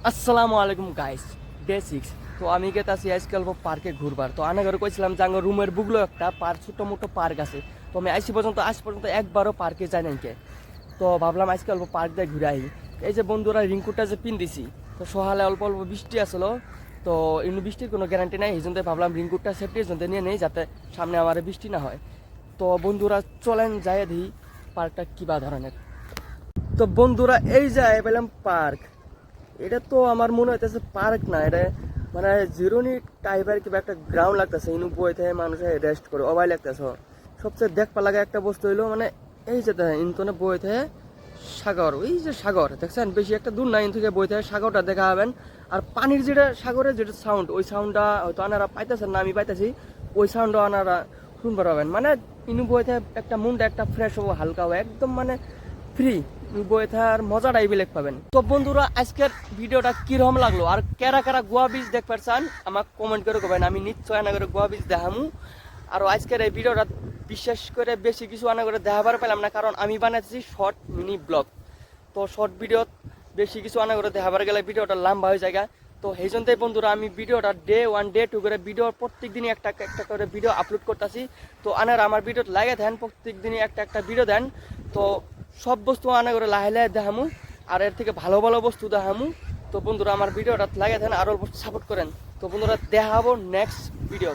আসসালামু আলাইকুম guys, day 6। তো আমি গেতাছি আজকে অল্প পার্কে ঘুরবার। তো আনা ঘরে কইছিলাম যে আমার রুমের বুগলো একটা ছোট মোটো পার্ক আছে। তো আমি আজ পর্যন্ত একবারও পার্কে যাই নাই কে। তো ভাবলাম আজকে অল্প পার্ক দিয়ে ঘুরে আই। এই যে বন্ধুরা রিংকুটটা যে পিন দিছি, তো সকালে অল্প অল্প বৃষ্টি আসলো। তো এমনি বৃষ্টির কোনো গ্যারান্টি নাই, এই জন্য ভাবলাম রিংকুটটা সেফটির জন্য নিয়ে নেই, যাতে সামনে আমার বৃষ্টি না হয়। তো বন্ধুরা চলেন যাই দিই পার্কটা কিবা ধরনের। তো বন্ধুরা এই যায় পেলাম পার্ক। এটা তো আমার মনে হইতেছে পার্ক না, এটা মানে জিরোনি টাইপের কিবা একটা গ্রাউন্ড লাগতেছে। ইনু বই থেকে মানুষে রেস্ট করে অবাই লাগতেছে। সবচেয়ে দেখবা লাগে একটা বস্তু হইলো মানে এই যে দেখেন ইনতনে বই থেকে সাগর, ওই যে সাগর দেখছেন, বেশি একটা দূর না ইন থেকে বই থেকে সাগরটা দেখা হবেন। আর পানির যেটা সাগরের যেটা সাউন্ড, ওই সাউন্ডটা হয়তো আনারা পাইতেছেন না, আমি পাইতেছি। ওই সাউন্ডটা আনারা শুনবার হবেন। মানে ইনু বই থেকে একটা মনটা একটা ফ্রেশ হবো, হালকা হবে একদম, মানে ফ্রি বই থাকার মজাটাই বেলেগ পাবেন। তো বন্ধুরা আজকের ভিডিওটা কিরকম লাগলো, আর কারা কারা গোয়া বিচ দেখবার চান আমাকে কমেন্ট করে কবেন, আমি নিশ্চয় আনা করে গোয়া বিচ দেখামু। আর আজকের এই ভিডিওটা বিশেষ করে বেশি কিছু আনা করে দেখাবার পেলাম না, কারণ আমি বানাচ্ছি শর্ট মিনি ব্লগ। তো শর্ট ভিডিও বেশি কিছু আনা করে দেখাবার গেলে ভিডিওটা লম্বা হয়ে যায়। তো সেই জন্যই বন্ধুরা আমি ভিডিওটা ডে 1 ডে 2 করে ভিডিও প্রত্যেক দিনই একটা একটা করে ভিডিও আপলোড করতেছি। তো আনারা আমার ভিডিও লাগে দেন, প্রত্যেক দিনই একটা একটা ভিডিও দেন। তো সব বস্তু আনা করে লাহে লাহে দেখামু, আর এর থেকে ভালো ভালো বস্তু দেখামু। তো বন্ধুরা আমার ভিডিওটা লাগে দেন আর অল্প সাপোর্ট করেন। তো বন্ধুরা দেখাবো নেক্সট ভিডিও।